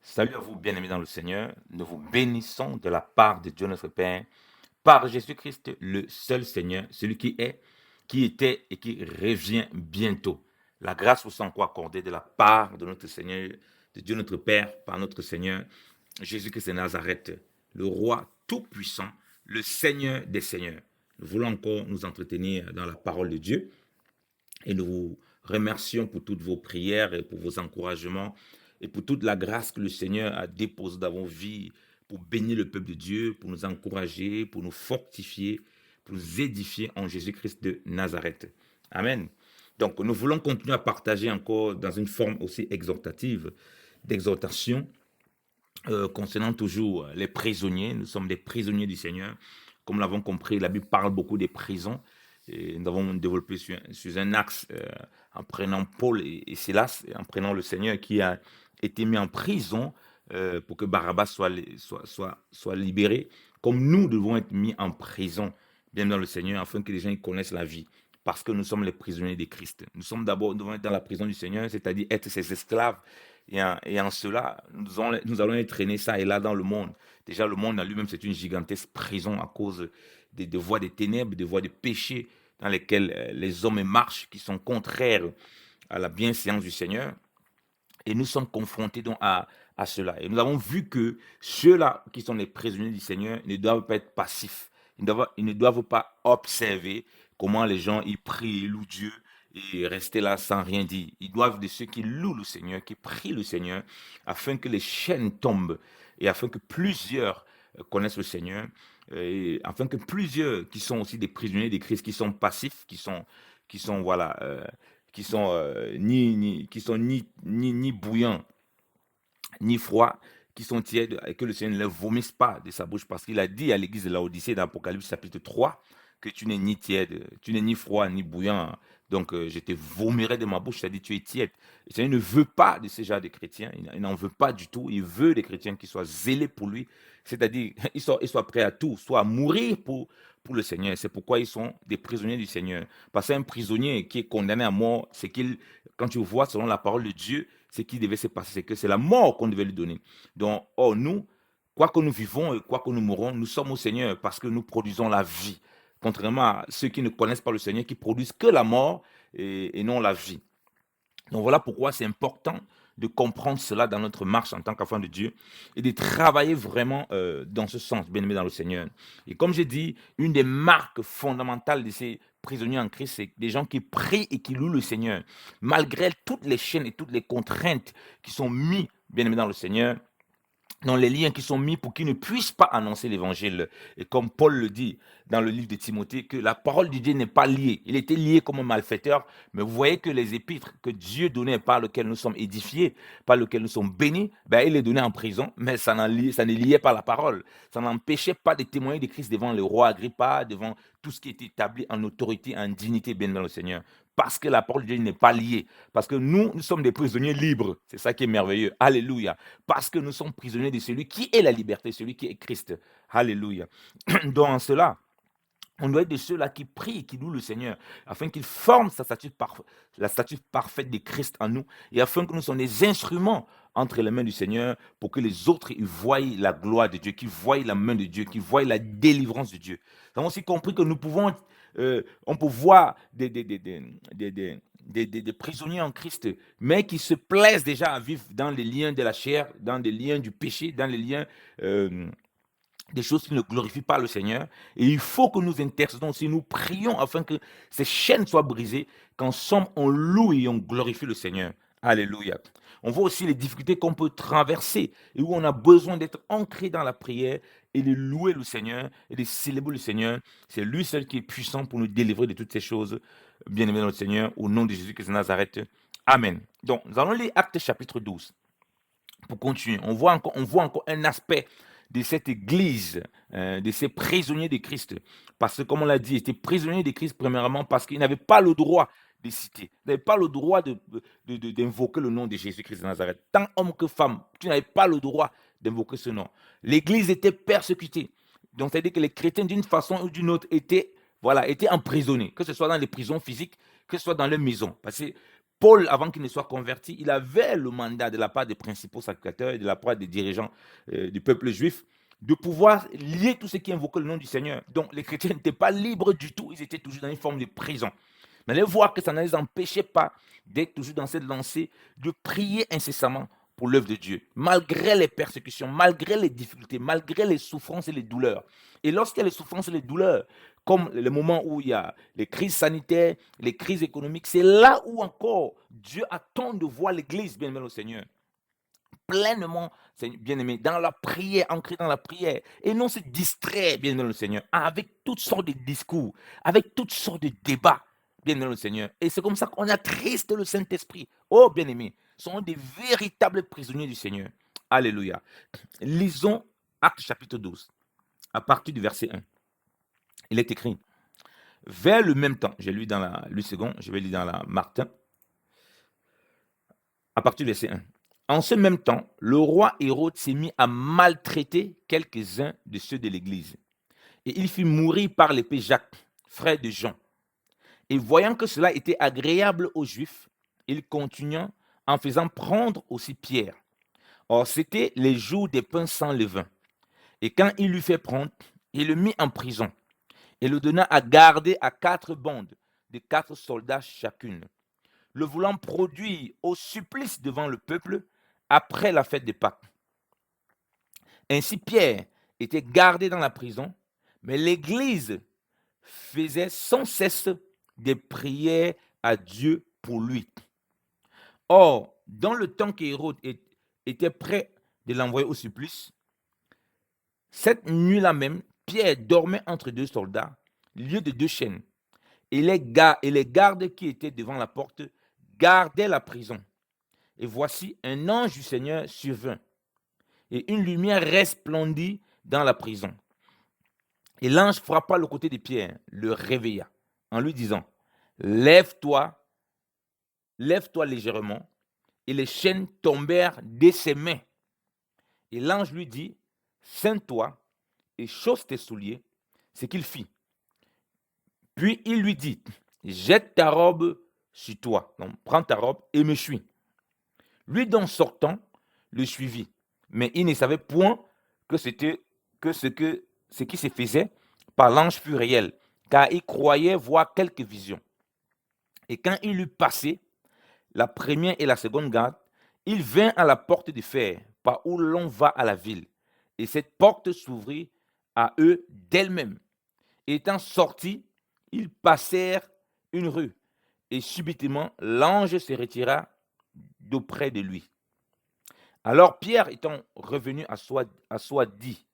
Salut à vous, bien-aimés dans le Seigneur. Nous vous bénissons de la part de Dieu notre Père, par Jésus-Christ, le seul Seigneur, celui qui est, qui était et qui revient bientôt. La grâce vous soit encore accordée de la part de notre Seigneur, de Dieu notre Père, par notre Seigneur, Jésus-Christ de Nazareth, le roi tout-puissant, le Seigneur des Seigneurs. Nous voulons encore nous entretenir dans la parole de Dieu et nous vous remercions pour toutes vos prières et pour vos encouragements et pour toute la grâce que le Seigneur a déposée dans vos vies pour bénir le peuple de Dieu, pour nous encourager, pour nous fortifier, pour nous édifier en Jésus-Christ de Nazareth. Amen. Donc, nous voulons continuer à partager encore dans une forme aussi exhortative, d'exhortation, concernant toujours les prisonniers. Nous sommes des prisonniers du Seigneur. Comme nous l'avons compris, la Bible parle beaucoup des prisons. Et nous avons développé sur un axe en prenant Paul et Silas, et en prenant le Seigneur qui a été mis en prison pour que Barabbas soit libéré, comme nous devons être mis en prison, bien dans le Seigneur, afin que les gens y connaissent la vie. Parce que nous sommes les prisonniers de Christ. Nous sommes d'abord, nous devons être dans la prison du Seigneur, c'est-à-dire être ses esclaves. Et en cela, nous allons être traînés ça et là dans le monde. Déjà, le monde en lui-même, c'est une gigantesque prison à cause des voies des ténèbres, des voies des péchés dans lesquelles les hommes marchent, qui sont contraires à la bienséance du Seigneur. Et nous sommes confrontés donc à cela. Et nous avons vu que ceux-là qui sont les prisonniers du Seigneur ne doivent pas être passifs. Ils ne doivent pas observer comment les gens y prient et louent Dieu et rester là sans rien dire. Ils doivent de ceux qui louent le Seigneur, qui prient le Seigneur, afin que les chaînes tombent et afin que plusieurs connaissent le Seigneur, et afin que plusieurs qui sont aussi des prisonniers de Christ, qui sont passifs, qui sont voilà, qui sont ni bouillants ni froids, qui sont tièdes, et que le Seigneur ne les vomisse pas de sa bouche, parce qu'il a dit à l'église de Laodicée dans Apocalypse chapitre 3 que tu n'es ni tiède, tu n'es ni froid ni bouillant. Donc je te vomirai de ma bouche, c'est-à-dire tu es tiède. Le Seigneur ne veut pas de ce genre de chrétiens, il n'en veut pas du tout. Il veut des chrétiens qui soient zélés pour lui, c'est-à-dire ils soient prêts à tout, soit à mourir pour le Seigneur. C'est pourquoi ils sont des prisonniers du Seigneur. Parce qu'un prisonnier qui est condamné à mort, c'est qu'il, quand tu vois selon la parole de Dieu, ce qui devait se passer, c'est que c'est la mort qu'on devait lui donner. Donc, or, nous, quoi que nous vivons et quoi que nous mourons, nous sommes au Seigneur parce que nous produisons la vie. Contrairement à ceux qui ne connaissent pas le Seigneur, qui produisent que la mort et non la vie. Donc voilà pourquoi c'est important de comprendre cela dans notre marche en tant qu'enfant de Dieu et de travailler vraiment dans ce sens, bien aimé dans le Seigneur. Et comme j'ai dit, une des marques fondamentales de ces prisonniers en Christ, c'est des gens qui prient et qui louent le Seigneur, malgré toutes les chaînes et toutes les contraintes qui sont mises, bien aimé dans le Seigneur, dans les liens qui sont mis pour qu'ils ne puissent pas annoncer l'évangile. Et comme Paul le dit dans le livre de Timothée, que la parole de Dieu n'est pas liée. Il était lié comme un malfaiteur, mais vous voyez que les épîtres que Dieu donnait, par lesquelles nous sommes édifiés, par lesquelles nous sommes bénis, ben, il les donnait en prison, mais ça ne liait pas la parole. Ça n'empêchait pas de témoigner de Christ devant le roi Agrippa, devant tout ce qui est établi en autorité, en dignité, bien dans le Seigneur. Parce que la parole de Dieu n'est pas liée. Parce que nous sommes des prisonniers libres. C'est ça qui est merveilleux. Alléluia. Parce que nous sommes prisonniers de celui qui est la liberté, celui qui est Christ. Alléluia. Donc en cela, on doit être de ceux-là qui prient, qui louent le Seigneur, afin qu'il forme la statue parfaite de Christ en nous, et afin que nous soyons des instruments entre les mains du Seigneur, pour que les autres y voient la gloire de Dieu, qu'ils voient la main de Dieu, qu'ils voient la délivrance de Dieu. Nous avons aussi compris que nous pouvons, on peut voir des prisonniers en Christ, mais qui se plaisent déjà à vivre dans les liens de la chair, dans les liens du péché, dans les liens euh, des choses qui ne glorifient pas le Seigneur. Et il faut que nous intercédons aussi, nous prions afin que ces chaînes soient brisées, qu'en somme, on loue et on glorifie le Seigneur. Alléluia. On voit aussi les difficultés qu'on peut traverser et où on a besoin d'être ancré dans la prière et de louer le Seigneur et de célébrer le Seigneur. C'est lui seul qui est puissant pour nous délivrer de toutes ces choses. Bien-aimé dans le Seigneur, au nom de Jésus-Christ de Nazareth. Amen. Donc, nous allons lire Actes chapitre 12 pour continuer. On voit encore un aspect de cette église, de ces prisonniers de Christ. Parce que, comme on l'a dit, ils étaient prisonniers de Christ, premièrement, parce qu'ils n'avaient pas le droit de citer. Ils n'avaient pas le droit d'invoquer le nom de Jésus-Christ de Nazareth. Tant homme que femme, tu n'avais pas le droit d'invoquer ce nom. L'église était persécutée. Donc, c'est-à-dire que les chrétiens, d'une façon ou d'une autre, étaient emprisonnés, que ce soit dans les prisons physiques, que ce soit dans les maisons. Parce que Paul, avant qu'il ne soit converti, il avait le mandat de la part des principaux sacrificateurs et de la part des dirigeants du peuple juif de pouvoir lier tous ceux qui invoquaient le nom du Seigneur. Donc les chrétiens n'étaient pas libres du tout, ils étaient toujours dans une forme de prison. Mais allez voir que ça ne les empêchait pas d'être toujours dans cette lancée, de prier incessamment pour l'œuvre de Dieu, malgré les persécutions, malgré les difficultés, malgré les souffrances et les douleurs. Et lorsqu'il y a les souffrances et les douleurs, comme le moment où il y a les crises sanitaires, les crises économiques, c'est là où encore Dieu attend de voir l'Église, bien-aimé au Seigneur, pleinement, bien-aimé, dans la prière, ancré dans la prière, et non se distraire, bien-aimé le Seigneur, avec toutes sortes de discours, avec toutes sortes de débats, bien-aimé le Seigneur. Et c'est comme ça qu'on attriste le Saint-Esprit. Oh, bien-aimé, sont des véritables prisonniers du Seigneur. Alléluia. Lisons Actes chapitre 12, à partir du verset 1. Il est écrit, vers le même temps, j'ai lu dans la Lucégon, je vais lire dans la Martin, à partir du verset 1. En ce même temps, le roi Hérode s'est mis à maltraiter quelques-uns de ceux de l'Église. Et il fit mourir par l'épée Jacques, frère de Jean. Et voyant que cela était agréable aux Juifs, il continua en faisant prendre aussi Pierre. Or, c'était les jours des pains sans levain. Et quand il l'eut fait prendre, il le mit en prison et le donna à garder à 4 bandes de 4 soldats chacune, le voulant produire au supplice devant le peuple après la fête de Pâques. Ainsi Pierre était gardé dans la prison, mais l'Église faisait sans cesse des prières à Dieu pour lui. Or, dans le temps qu'Hérode était prêt de l'envoyer au supplice, cette nuit-là même, Pierre dormait entre 2 soldats, lieu de 2 chaînes, et les gardes qui étaient devant la porte gardaient la prison. Et voici, un ange du Seigneur survint, et une lumière resplendit dans la prison. Et l'ange frappa le côté de Pierre, le réveilla, en lui disant, lève-toi légèrement. Et les chaînes tombèrent de ses mains. Et l'ange lui dit, ceins-toi et chausse tes souliers, ce qu'il fit. Puis il lui dit, jette ta robe sur toi, donc prends ta robe et me suis. Lui donc sortant, le suivit, mais il ne savait point que ce qui se faisait par l'ange fut réel, car il croyait voir quelques visions. Et quand il eut passé la première et la seconde garde, il vint à la porte de fer, par où l'on va à la ville. Et cette porte s'ouvrit à eux d'elle-même. Étant sortis, ils passèrent une rue, et subitement l'ange se retira d'auprès de lui. Alors Pierre étant revenu à soi dit,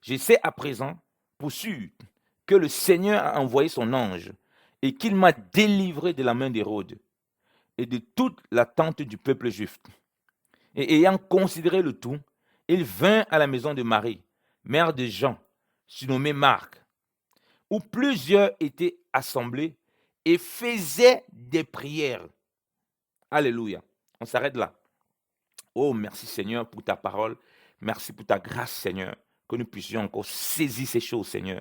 je sais à présent pour sûr que le Seigneur a envoyé son ange et qu'il m'a délivré de la main d'Hérode et de toute l'attente du peuple juif. Et ayant considéré le tout, il vint à la maison de Marie, mère de Jean, surnommée Marc, où plusieurs étaient assemblés et faisaient des prières. Alléluia. On s'arrête là. Oh, merci Seigneur pour ta parole. Merci pour ta grâce, Seigneur. Que nous puissions encore saisir ces choses, Seigneur,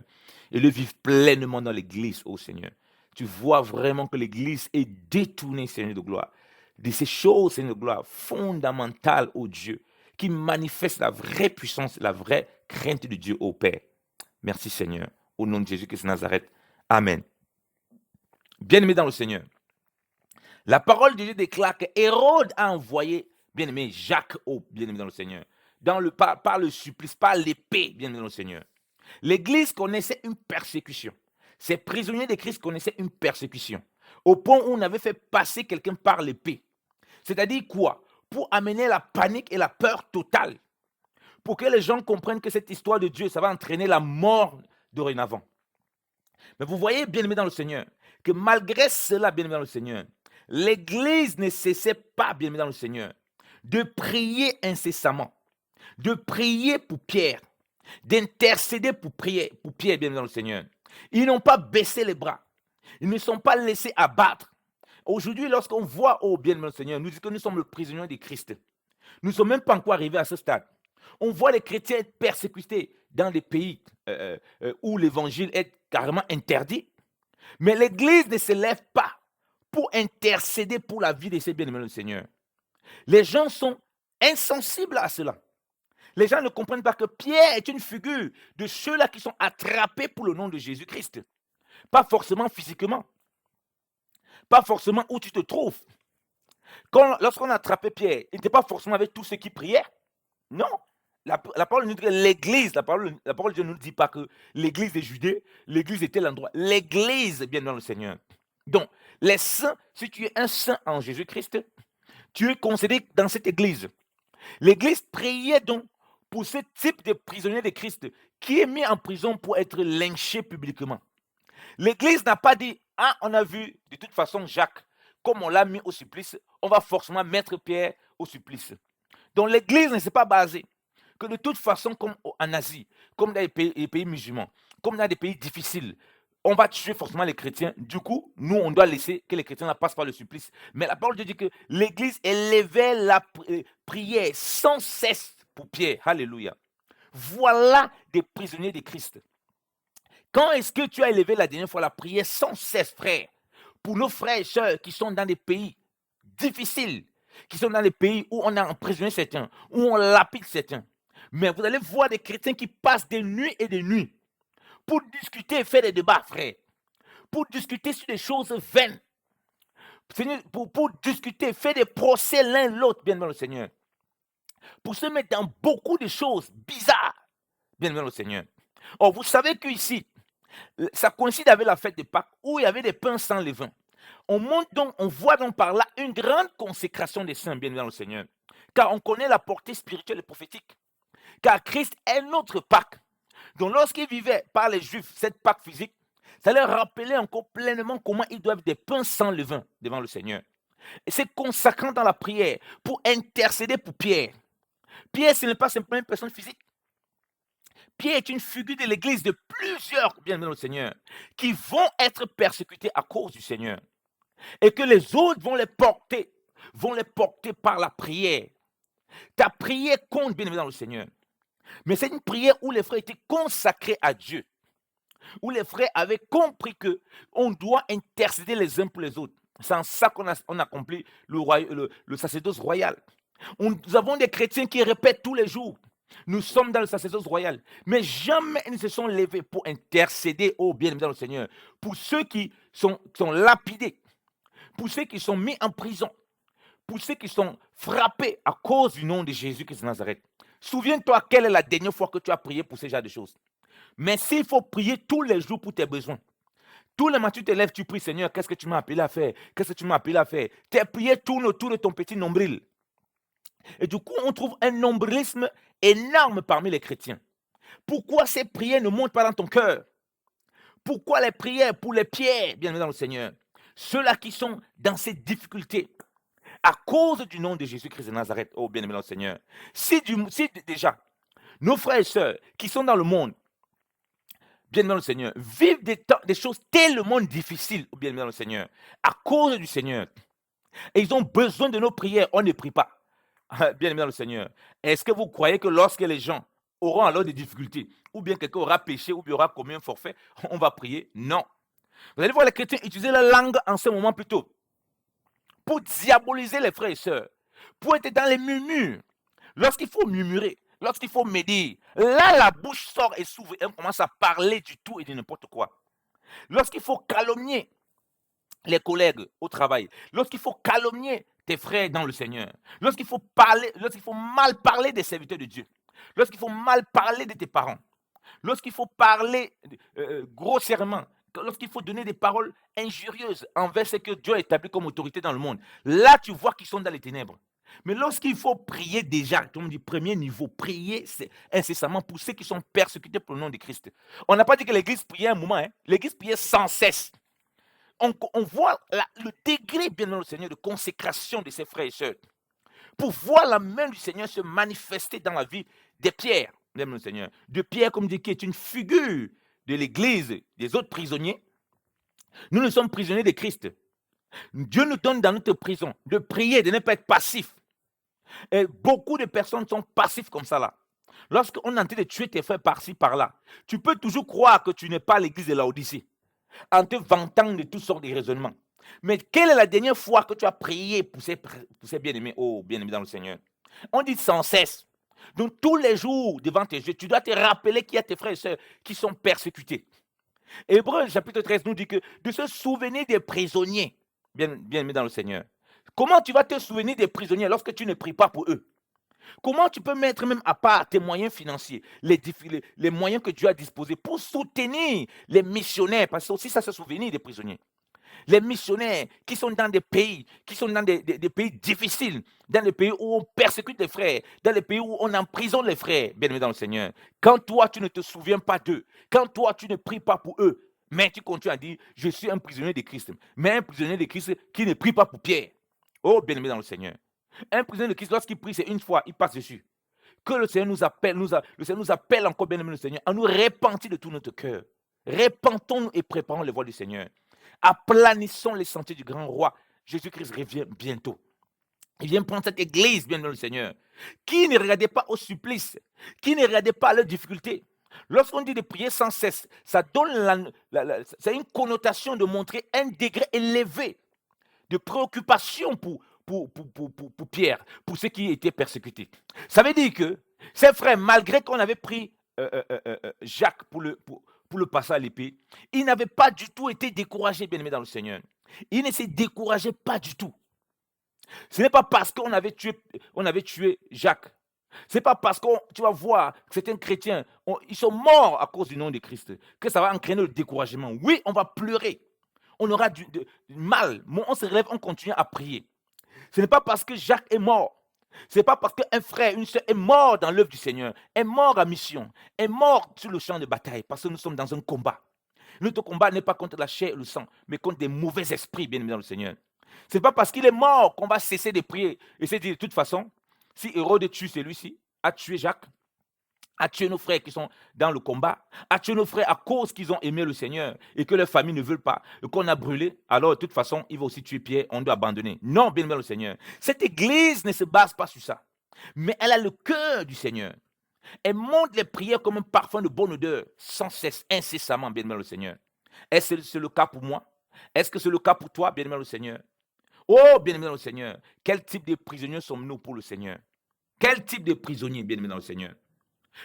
et le vivre pleinement dans l'Église, oh Seigneur. Tu vois vraiment que l'Église est détournée, Seigneur de gloire, de ces choses, Seigneur de gloire, fondamentales, oh Dieu, qui manifestent la vraie puissance, la vraie crainte de Dieu, oh Père. Merci Seigneur. Au nom de Jésus-Christ de Nazareth. Amen. Bien-aimé dans le Seigneur, la parole de Dieu déclare que Hérode a envoyé, bien-aimé, Jacques, oh bien-aimé dans le Seigneur, par le supplice, par l'épée, bien-aimé dans le Seigneur. L'Église connaissait une persécution. Ces prisonniers de Christ connaissaient une persécution. Au point où on avait fait passer quelqu'un par l'épée. C'est-à-dire quoi? Pour amener la panique et la peur totale. Pour que les gens comprennent que cette histoire de Dieu, ça va entraîner la mort dorénavant. Mais vous voyez, bien-aimé dans le Seigneur, que malgré cela, bien-aimé dans le Seigneur, l'Église ne cessait pas, bien-aimé dans le Seigneur, de prier incessamment, de prier pour Pierre, d'intercéder pour Pierre, bien-aimé dans le Seigneur. Ils n'ont pas baissé les bras. Ils ne sont pas laissés abattre. Aujourd'hui, lorsqu'on voit, oh bien-aimé dans le Seigneur, nous disons que nous sommes le prisonnier de Christ. Nous ne sommes même pas encore arrivés à ce stade. On voit les chrétiens être persécutés dans des pays où l'évangile est carrément interdit. Mais l'Église ne se lève pas pour intercéder pour la vie de ces bien-aimés du Seigneur. Les gens sont insensibles à cela. Les gens ne comprennent pas que Pierre est une figure de ceux-là qui sont attrapés pour le nom de Jésus-Christ. Pas forcément physiquement. Pas forcément où tu te trouves. Lorsqu'on a attrapé Pierre, il n'était pas forcément avec tous ceux qui priaient. Non. La parole nous dit que l'église, la parole de Dieu ne nous dit pas que l'église de Judée, l'église était l'endroit. L'église est bien dans le Seigneur. Donc, les saints, si tu es un saint en Jésus-Christ, tu es considéré dans cette église. L'église priait donc pour ce type de prisonnier de Christ qui est mis en prison pour être lynché publiquement. L'église n'a pas dit, ah, on a vu de toute façon Jacques, comme on l'a mis au supplice, on va forcément mettre Pierre au supplice. Donc l'église ne s'est pas basée que de toute façon, comme en Asie, comme dans les pays musulmans, comme dans des pays difficiles, on va tuer forcément les chrétiens. Du coup, nous, on doit laisser que les chrétiens passent par le supplice. Mais la parole de Dieu dit que l'église élevait la prière sans cesse pour Pierre. Alléluia. Voilà des prisonniers de Christ. Quand est-ce que tu as élevé la dernière fois la prière sans cesse, frère, pour nos frères et sœurs qui sont dans des pays difficiles, qui sont dans des pays où on a emprisonné certains, où on lapide certains. Mais vous allez voir des chrétiens qui passent des nuits et des nuits pour discuter et faire des débats, frère. Pour discuter sur des choses vaines. Pour discuter, faire des procès l'un l'autre, bien dans le Seigneur. Pour se mettre dans beaucoup de choses bizarres, bien dans le Seigneur. Or, vous savez qu'ici, ça coïncide avec la fête de Pâques où il y avait des pains sans levain. On voit donc par là une grande consécration des saints, bien dans le Seigneur. Car on connaît la portée spirituelle et prophétique. Car Christ est notre Pâques. Donc lorsqu'ils vivaient par les Juifs cette Pâques physique, ça leur rappelait encore pleinement comment ils doivent des pains sans levain devant le Seigneur. Et c'est consacrant dans la prière pour intercéder pour Pierre. Pierre, ce n'est pas simplement une personne physique. Pierre est une figure de l'église de plusieurs, bien dans le Seigneur, qui vont être persécutés à cause du Seigneur. Et que les autres vont les porter par la prière. Ta prière compte bien dans le Seigneur. Mais c'est une prière où les frères étaient consacrés à Dieu. Où les frères avaient compris qu'on doit intercéder les uns pour les autres. C'est en ça qu'on accomplit le sacerdoce royal. Nous avons des chrétiens qui répètent tous les jours. Nous sommes dans le sacerdoce royal. Mais jamais ils ne se sont levés pour intercéder au bien dans le Seigneur. Pour ceux qui sont lapidés. Pour ceux qui sont mis en prison. Pour ceux qui sont frappés à cause du nom de Jésus-Christ de Nazareth. Souviens-toi quelle est la dernière fois que tu as prié pour ce genre de choses. Mais s'il faut prier tous les jours pour tes besoins, tous les matins tu te lèves, tu pries, Seigneur, qu'est-ce que tu m'as appelé à faire? Qu'est-ce que tu m'as appelé à faire? Tes prières tournent autour de ton petit nombril. Et du coup, on trouve un nombrilisme énorme parmi les chrétiens. Pourquoi ces prières ne montent pas dans ton cœur? Pourquoi les prières pour les pierres, bien dans le Seigneur? Ceux-là qui sont dans ces difficultés, à cause du nom de Jésus-Christ de Nazareth, oh bien-aimé dans le Seigneur. Si déjà, nos frères et sœurs qui sont dans le monde, bien dans le Seigneur, vivent des choses tellement difficiles, oh bien-aimé dans le Seigneur, à cause du Seigneur, et ils ont besoin de nos prières, on ne prie pas, bien-aimé dans le Seigneur. Est-ce que vous croyez que lorsque les gens auront alors des difficultés, ou bien quelqu'un aura péché, ou bien aura commis un forfait, on va prier? Non. Vous allez voir les chrétiens utiliser la langue en ce moment plutôt, pour diaboliser les frères et sœurs, pour être dans les murmures. Lorsqu'il faut murmurer, lorsqu'il faut médire, là la bouche sort et s'ouvre et on commence à parler du tout et de n'importe quoi. Lorsqu'il faut calomnier les collègues au travail, lorsqu'il faut calomnier tes frères dans le Seigneur, lorsqu'il faut mal parler des serviteurs de Dieu, lorsqu'il faut mal parler de tes parents, lorsqu'il faut parler grossièrement, lorsqu'il faut donner des paroles injurieuses envers ce que Dieu a établi comme autorité dans le monde, là tu vois qu'ils sont dans les ténèbres. Mais lorsqu'il faut prier déjà, comme dit premier niveau, prier incessamment pour ceux qui sont persécutés pour le nom de Christ. On n'a pas dit que l'église priait un moment, l'église priait sans cesse. On voit le degré, bien dans le Seigneur, de consécration de ses frères et sœurs. Pour voir la main du Seigneur se manifester dans la vie des pierres, bien dans le Seigneur. De Pierre, comme dit, qui est une figure de l'église, des autres prisonniers. Nous sommes prisonniers de Christ. Dieu nous donne dans notre prison de prier, de ne pas être passif. Et beaucoup de personnes sont passives comme ça là. Lorsqu'on est en train de tuer tes frères par-ci, par-là, tu peux toujours croire que tu n'es pas l'église de Laodicée, en te vantant de toutes sortes de raisonnements. Mais quelle est la dernière fois que tu as prié pour ces bien-aimés, oh bien-aimés dans le Seigneur? On dit sans cesse. Donc tous les jours devant tes yeux, tu dois te rappeler qu'il y a tes frères et sœurs qui sont persécutés. Hébreux chapitre 13 nous dit que de se souvenir des prisonniers, bien-aimés dans le Seigneur. Comment tu vas te souvenir des prisonniers lorsque tu ne pries pas pour eux? Comment tu peux mettre même à part tes moyens financiers, les moyens que Dieu a disposés pour soutenir les missionnaires, parce que aussi ça se souvenir des prisonniers. Les missionnaires qui sont dans des pays, qui sont dans des pays difficiles, dans les pays où on persécute les frères, dans les pays où on emprisonne les frères, bien aimés dans le Seigneur. Quand toi, tu ne te souviens pas d'eux, quand toi, tu ne pries pas pour eux, mais tu continues à dire, je suis un prisonnier de Christ, mais un prisonnier de Christ qui ne prie pas pour Pierre. Oh, bien aimé dans le Seigneur. Un prisonnier de Christ, lorsqu'il prie, c'est une fois, il passe dessus. Que le Seigneur nous appelle, le Seigneur nous appelle encore, bien aimé le Seigneur, à nous repentir de tout notre cœur. Repentons-nous et préparons les voies du Seigneur. Aplanissons les sentiers du grand roi. Jésus-Christ revient bientôt. Il vient prendre cette église, bien le Seigneur, qui ne regardait pas au supplice, qui ne regardait pas à leurs difficultés. Lorsqu'on dit de prier sans cesse, ça donne c'est une connotation de montrer un degré élevé de préoccupation pour Pierre, pour ceux qui étaient persécutés. Ça veut dire que ces frères, malgré qu'on avait pris Jacques pour le passer à l'épée, il n'avait pas du tout été découragé, bien-aimé dans le Seigneur. Il ne s'est découragé pas du tout. Ce n'est pas parce qu'on avait tué Jacques. Ce n'est pas parce que tu vas voir certains chrétiens, ils sont morts à cause du nom de Christ, que ça va entraîner le découragement. Oui, on va pleurer. On aura du mal. Mais on se relève, on continue à prier. Ce n'est pas parce que Jacques est mort. Ce n'est pas parce qu'un frère, une soeur est mort dans l'œuvre du Seigneur, est mort à mission, est mort sur le champ de bataille, parce que nous sommes dans un combat. Notre combat n'est pas contre la chair et le sang, mais contre des mauvais esprits, bien aimés dans le Seigneur. Ce n'est pas parce qu'il est mort qu'on va cesser de prier et se dire de toute façon, si Hérode tue celui-ci, a tué Jacques, a tué nos frères qui sont dans le combat, a tué nos frères à cause qu'ils ont aimé le Seigneur et que leurs familles ne veulent pas, et qu'on a brûlé, alors de toute façon, il va aussi tuer Pierre, on doit abandonner. Non, bien aimé le Seigneur. Cette église ne se base pas sur ça, mais elle a le cœur du Seigneur. Elle monte les prières comme un parfum de bonne odeur, sans cesse, incessamment, bien aimé le Seigneur. Est-ce que c'est le cas pour moi? Est-ce que c'est le cas pour toi, bien aimé le Seigneur? Oh, bien aimé dans le Seigneur, quel type de prisonniers sommes-nous pour le Seigneur? Quel type de prisonniers, bien aimé dans le Seigneur?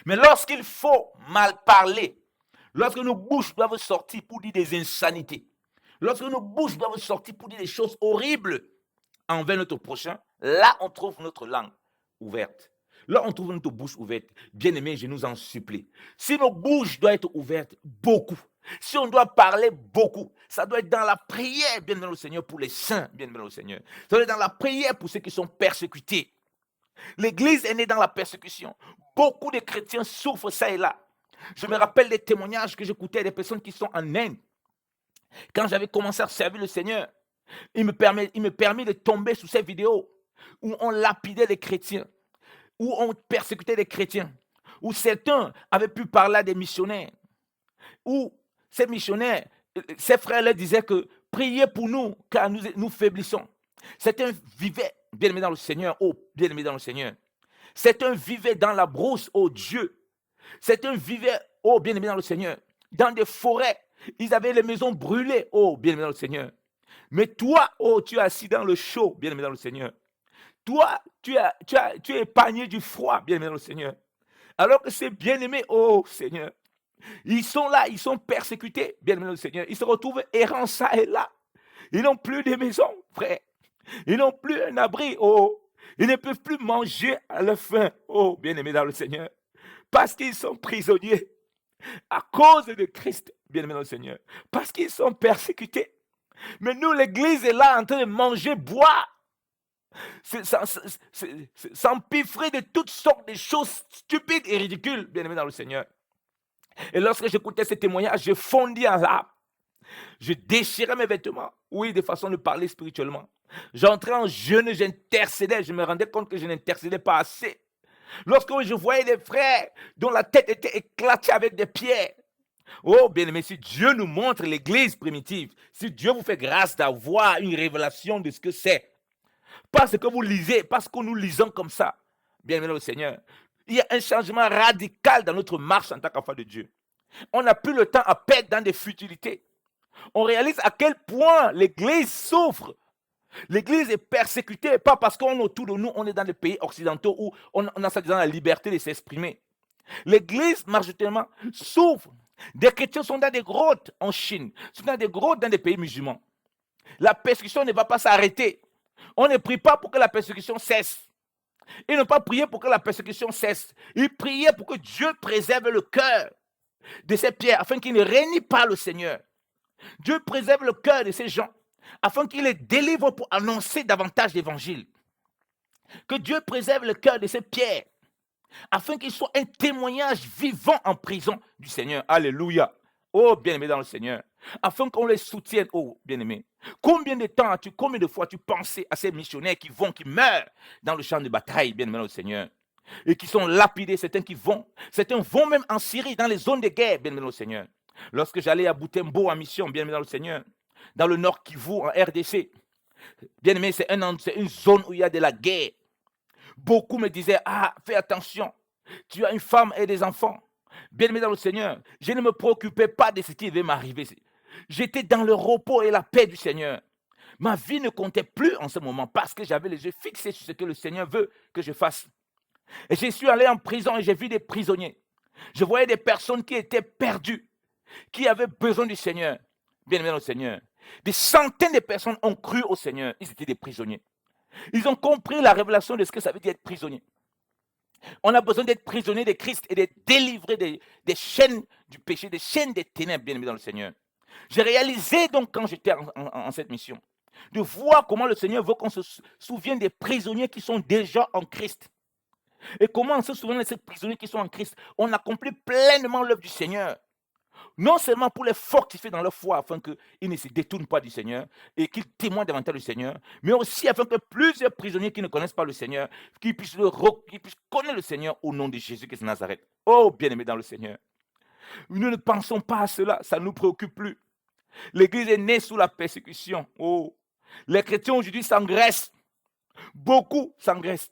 Mais lorsqu'il faut mal parler, lorsque nos bouches doivent sortir pour dire des insanités, lorsque nos bouches doivent sortir pour dire des choses horribles envers notre prochain, là, on trouve notre langue ouverte. Là, on trouve notre bouche ouverte. Bien-aimés, je nous en supplie. Si nos bouches doivent être ouvertes, beaucoup. Si on doit parler beaucoup, ça doit être dans la prière, bien aimé le Seigneur, pour les saints, bien aimé le Seigneur. Ça doit être dans la prière pour ceux qui sont persécutés. L'Église est née dans la persécution. Beaucoup de chrétiens souffrent ça et là. Je me rappelle des témoignages que j'écoutais des personnes qui sont en Inde. Quand j'avais commencé à servir le Seigneur, il me permet de tomber sous ces vidéos où on lapidait les chrétiens, où on persécutait les chrétiens, où certains avaient pu parler à des missionnaires, où ces missionnaires, ces frères leur disaient que priez pour nous, car nous faiblissons. Certains vivaient, bien aimés dans le Seigneur, oh, bien aimés dans le Seigneur. Certains vivaient dans la brousse, oh Dieu. Certains vivaient, oh, bien aimés dans le Seigneur, dans des forêts. Ils avaient les maisons brûlées, oh, bien aimés dans le Seigneur. Mais toi, oh, tu es assis dans le chaud, bien aimé dans le Seigneur. Toi, tu es épargné du froid, bien aimé dans le Seigneur. Alors que ces bien-aimés, oh Seigneur, ils sont là, ils sont persécutés, bien aimé dans le Seigneur. Ils se retrouvent errants ça et là. Ils n'ont plus de maison, frère. Ils n'ont plus un abri, oh. Ils ne peuvent plus manger à la faim, oh, bien aimé dans le Seigneur. Parce qu'ils sont prisonniers à cause de Christ, bien aimé dans le Seigneur. Parce qu'ils sont persécutés. Mais nous, l'Église est là en train de manger, boire, s'empiffrer de toutes sortes de choses stupides et ridicules, bien aimé dans le Seigneur. Et lorsque j'écoutais ces témoignages, je fondis en larmes. Je déchirais mes vêtements, oui, de façon de parler spirituellement. J'entrais en jeûne, j'intercédais, je me rendais compte que je n'intercédais pas assez. Lorsque je voyais des frères dont la tête était éclatée avec des pierres, oh, bien-aimé, si Dieu nous montre l'église primitive, si Dieu vous fait grâce d'avoir une révélation de ce que c'est, pas ce que vous lisez, parce que nous lisons comme ça, bien-aimé le Seigneur, il y a un changement radical dans notre marche en tant qu'enfant de Dieu. On n'a plus le temps à perdre dans des futilités. On réalise à quel point l'Église souffre. L'Église est persécutée, pas parce qu'on est autour de nous, on est dans les pays occidentaux où on a soi-disant la liberté de s'exprimer. L'Église, majoritairement, souffre. Des chrétiens sont dans des grottes en Chine, sont dans des grottes dans des pays musulmans. La persécution ne va pas s'arrêter. On ne prie pas pour que la persécution cesse. Ils n'ont pas prié pour que la persécution cesse. Ils priaient pour que Dieu préserve le cœur de ces pierres, afin qu'ils ne régnent pas le Seigneur. Dieu préserve le cœur de ces gens, afin qu'ils les délivrent pour annoncer davantage l'évangile. Que Dieu préserve le cœur de ces pierres, afin qu'ils soient un témoignage vivant en prison du Seigneur. Alléluia. Oh, bien-aimé dans le Seigneur. Afin qu'on les soutienne, oh, bien-aimé. Combien de fois tu pensais à ces missionnaires qui meurent dans le champ de bataille, bien-aimé dans le Seigneur, et qui sont lapidés, certains vont même en Syrie, dans les zones de guerre, bien-aimé dans le Seigneur. Lorsque j'allais à Butembo en mission, bien-aimé dans le Seigneur, dans le Nord Kivu, en RDC, bien-aimé, c'est une zone où il y a de la guerre. Beaucoup me disaient, fais attention, tu as une femme et des enfants. Bien-aimé dans le Seigneur, je ne me préoccupais pas de ce qui devait m'arriver. J'étais dans le repos et la paix du Seigneur. Ma vie ne comptait plus en ce moment parce que j'avais les yeux fixés sur ce que le Seigneur veut que je fasse. Et je suis allé en prison et j'ai vu des prisonniers. Je voyais des personnes qui étaient perdues, qui avaient besoin du Seigneur. Bien-aimé dans le Seigneur. Des centaines de personnes ont cru au Seigneur. Ils étaient des prisonniers. Ils ont compris la révélation de ce que ça veut dire être prisonnier. On a besoin d'être prisonnier de Christ et d'être délivré des chaînes du péché, des chaînes des ténèbres, bien aimé dans le Seigneur. J'ai réalisé donc quand j'étais en cette mission, de voir comment le Seigneur veut qu'on se souvienne des prisonniers qui sont déjà en Christ. Et comment on se souvient de ces prisonniers qui sont en Christ. On accomplit pleinement l'œuvre du Seigneur. Non seulement pour les fortifier dans leur foi, afin qu'ils ne se détournent pas du Seigneur et qu'ils témoignent davantage du Seigneur, mais aussi afin que plusieurs prisonniers qui ne connaissent pas le Seigneur, qu'ils puissent connaître le Seigneur au nom de Jésus-Christ de Nazareth. Oh, bien-aimés dans le Seigneur. Nous ne pensons pas à cela, ça ne nous préoccupe plus. L'Église est née sous la persécution. Oh, les chrétiens aujourd'hui s'engraissent. Beaucoup s'engraissent.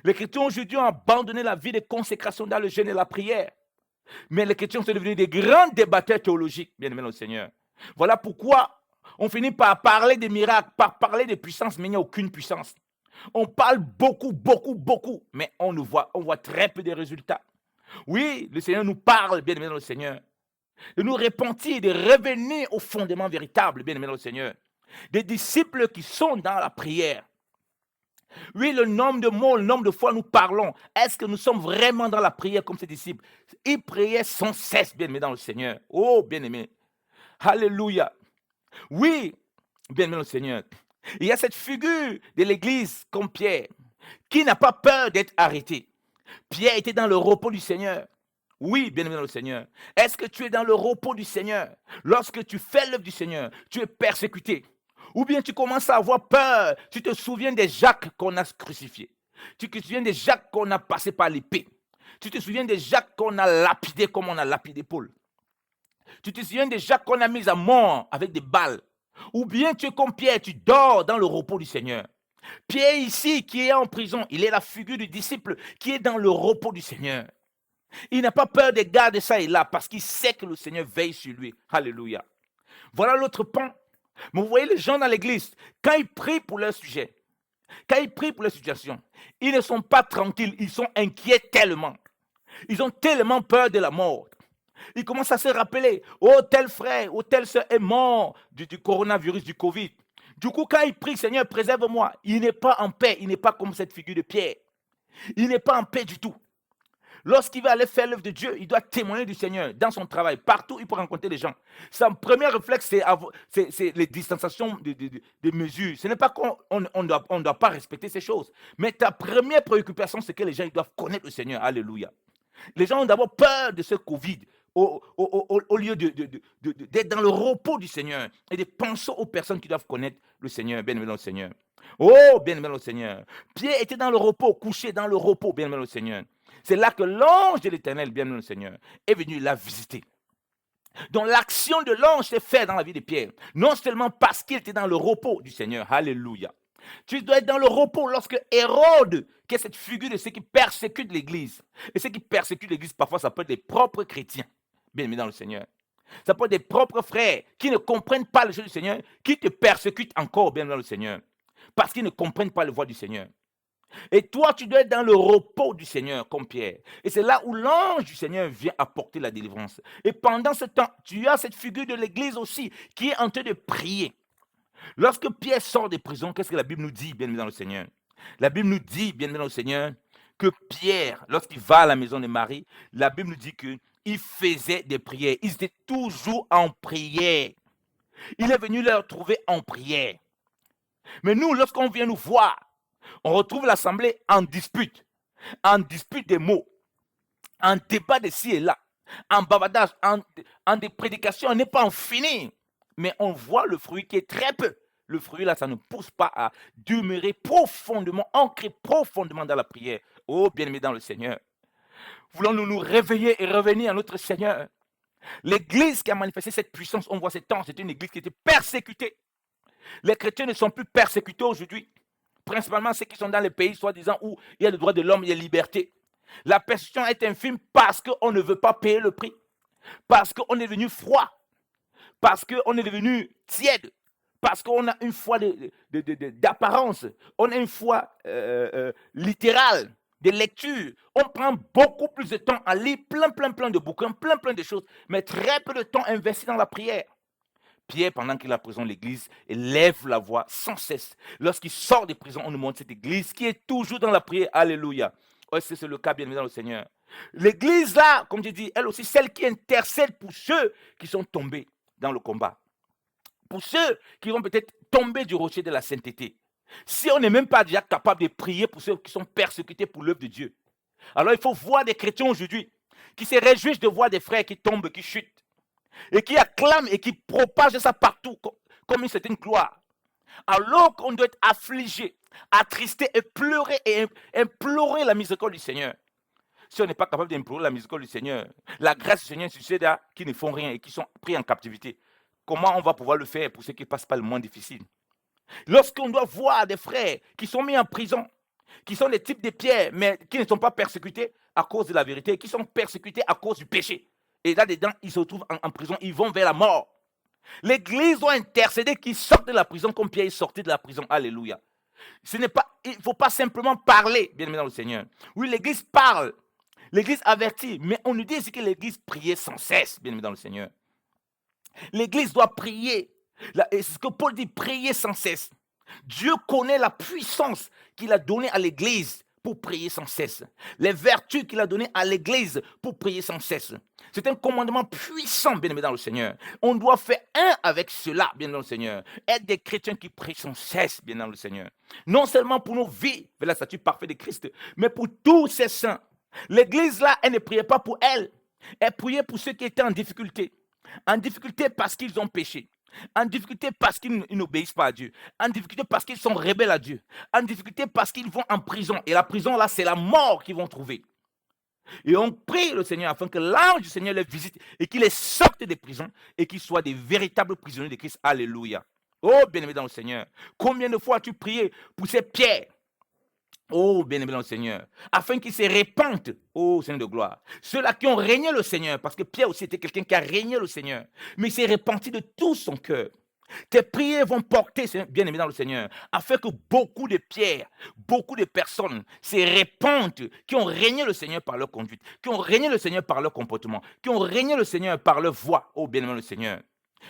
Les chrétiens aujourd'hui ont abandonné la vie de consécration dans le jeûne et la prière. Mais les chrétiens sont devenus des grands débatteurs théologiques, bien-aimés dans le Seigneur. Voilà pourquoi on finit par parler des miracles, par parler des puissances, mais il n'y a aucune puissance. On parle beaucoup, mais on voit très peu de résultats. Oui, le Seigneur nous parle, bien-aimés dans le Seigneur, de nous repentir, de revenir au fondement véritable, bien-aimés dans le Seigneur. Des disciples qui sont dans la prière. Oui, le nombre de mots, le nombre de fois nous parlons. Est-ce que nous sommes vraiment dans la prière comme ces disciples? Ils priaient sans cesse, bien-aimés dans le Seigneur. Oh, bien-aimés. Alléluia. Oui, bien-aimés dans le Seigneur. Il y a cette figure de l'Église comme Pierre, qui n'a pas peur d'être arrêté. Pierre était dans le repos du Seigneur. Oui, bien-aimé dans le Seigneur. Est-ce que tu es dans le repos du Seigneur? Lorsque tu fais l'œuvre du Seigneur, tu es persécuté. Ou bien tu commences à avoir peur. Tu te souviens des Jacques qu'on a crucifiés. Tu te souviens des Jacques qu'on a passés par l'épée. Tu te souviens des Jacques qu'on a lapidés comme on a lapidé Paul. Tu te souviens des Jacques qu'on a mis à mort avec des balles. Ou bien tu es comme Pierre, tu dors dans le repos du Seigneur. Pierre ici, qui est en prison, il est la figure du disciple qui est dans le repos du Seigneur. Il n'a pas peur des gardes ça et là parce qu'il sait que le Seigneur veille sur lui. Alléluia. Voilà l'autre pan. Mais vous voyez les gens dans l'église, quand ils prient pour leur sujet, quand ils prient pour leur situation, ils ne sont pas tranquilles, ils sont inquiets tellement. Ils ont tellement peur de la mort. Ils commencent à se rappeler, oh tel frère, oh telle soeur est mort du coronavirus, du Covid. Du coup, quand il prie, Seigneur, préserve-moi, il n'est pas en paix, il n'est pas comme cette figure de Pierre. Il n'est pas en paix du tout. Lorsqu'il va aller faire l'œuvre de Dieu, il doit témoigner du Seigneur dans son travail. Partout, il peut rencontrer des gens. Son premier réflexe, c'est les distanciations de mesures. Ce n'est pas qu'on ne doit pas respecter ces choses. Mais ta première préoccupation, c'est que les gens ils doivent connaître le Seigneur. Alléluia. Les gens ont d'abord peur de ce Covid au lieu d'être dans le repos du Seigneur et de penser aux personnes qui doivent connaître le Seigneur, bien-aimé dans le Seigneur. Oh, bien-aimé dans le Seigneur. Pierre était dans le repos, couché dans le repos, bien-aimé dans le Seigneur. C'est là que l'ange de l'Éternel, bien-aimé le Seigneur, est venu la visiter. Donc l'action de l'ange s'est faite dans la vie de Pierre. Non seulement parce qu'il était dans le repos du Seigneur. Alléluia. Tu dois être dans le repos lorsque Hérode, qui est cette figure de ceux qui persécutent l'Église. Et ceux qui persécutent l'Église, parfois ça peut être les propres chrétiens. Bien-aimé dans le Seigneur. Ça peut être des propres frères qui ne comprennent pas le jeu du Seigneur, qui te persécutent encore bien dans le Seigneur, parce qu'ils ne comprennent pas le voie du Seigneur. Et toi, tu dois être dans le repos du Seigneur, comme Pierre. Et c'est là où l'ange du Seigneur vient apporter la délivrance. Et pendant ce temps, tu as cette figure de l'Église aussi, qui est en train de prier. Lorsque Pierre sort de prison, qu'est-ce que la Bible nous dit, bien aimé dans le Seigneur? La Bible nous dit, bien aimé dans le Seigneur, que Pierre, lorsqu'il va à la maison de Marie, la Bible nous dit qu'il faisait des prières. Ils étaient toujours en prière. Il est venu leur trouver en prière. Mais nous, lorsqu'on vient nous voir, on retrouve l'assemblée en dispute des mots, en débat de ci et là, en bavardage, en des prédications. On n'est pas en fini, mais on voit le fruit qui est très peu. Le fruit là, ça ne pousse pas à demeurer profondément, ancré profondément dans la prière. Oh, bien-aimés dans le Seigneur, voulons-nous nous réveiller et revenir à notre Seigneur? L'église qui a manifesté cette puissance, on voit ces temps, c'est une église qui était persécutée. Les chrétiens ne sont plus persécutés aujourd'hui. Principalement ceux qui sont dans les pays, soi-disant, où il y a le droit de l'homme, il y a la liberté. La persécution est infime parce qu'on ne veut pas payer le prix. Parce qu'on est devenu froid. Parce qu'on est devenu tiède. Parce qu'on a une foi d'apparence. On a une foi littérale, de lecture. On prend beaucoup plus de temps à lire plein de bouquins, plein de choses, mais très peu de temps investi dans la prière. Pierre, pendant qu'il est en prison, l'église élève la voix sans cesse. Lorsqu'il sort de prison, on nous montre cette église qui est toujours dans la prière. Alléluia. Oh, c'est le cas, bien évidemment, le Seigneur. L'église là, comme je dis, elle aussi, celle qui intercède pour ceux qui sont tombés dans le combat. Pour ceux qui vont peut-être tomber du rocher de la sainteté. Si on n'est même pas déjà capable de prier pour ceux qui sont persécutés pour l'œuvre de Dieu, alors il faut voir des chrétiens aujourd'hui qui se réjouissent de voir des frères qui tombent, qui chutent, et qui acclament et qui propagent ça partout comme une certaine gloire. Alors qu'on doit être affligé, attristé et pleurer et implorer la miséricorde du Seigneur. Si on n'est pas capable d'implorer la miséricorde du Seigneur, la grâce du Seigneur sur ceux qui ne font rien et qui sont pris en captivité, comment on va pouvoir le faire pour ceux qui ne passent pas le moins difficile? Lorsqu'on doit voir des frères qui sont mis en prison, qui sont des types de pierres, mais qui ne sont pas persécutés à cause de la vérité, qui sont persécutés à cause du péché. Et là-dedans, ils se retrouvent en prison, ils vont vers la mort. L'Église doit intercéder qu'ils sortent de la prison comme Pierre est sorti de la prison. Alléluia. Il ne faut pas simplement parler, bien aimé dans le Seigneur. Oui, l'Église parle, l'Église avertit, mais on nous dit ici que l'Église priait sans cesse, bien aimé dans le Seigneur. L'Église doit prier. C'est ce que Paul dit, prier sans cesse. Dieu connaît la puissance qu'il a donnée à l'Église pour prier sans cesse. Les vertus qu'il a données à l'Église pour prier sans cesse. C'est un commandement puissant, bien aimé dans le Seigneur. On doit faire un avec cela, bien dans le Seigneur. Être des chrétiens qui prient sans cesse, bien dans le Seigneur. Non seulement pour nos vies, vers la statue parfaite de Christ, mais pour tous ces saints. L'Église là, elle ne priait pas pour elle. Elle priait pour ceux qui étaient en difficulté. En difficulté parce qu'ils ont péché. En difficulté parce qu'ils n'obéissent pas à Dieu. En difficulté parce qu'ils sont rebelles à Dieu. En difficulté parce qu'ils vont en prison. Et la prison, là, c'est la mort qu'ils vont trouver. Et on prie le Seigneur afin que l'ange du Seigneur les visite et qu'il les sorte des prisons et qu'ils soient des véritables prisonniers de Christ. Alléluia. Oh, bien-aimé dans le Seigneur. Combien de fois as-tu prié pour ces pierres? Oh, bien-aimé dans le Seigneur, afin qu'ils se répandent, oh Seigneur de gloire. Ceux-là qui ont régné le Seigneur, parce que Pierre aussi était quelqu'un qui a régné le Seigneur, mais il s'est repenti de tout son cœur. Tes prières vont porter, bien-aimé dans le Seigneur, afin que beaucoup de pierres, beaucoup de personnes se répandent, qui ont régné le Seigneur par leur conduite, qui ont régné le Seigneur par leur comportement, qui ont régné le Seigneur par leur voix, oh bien-aimé dans le Seigneur,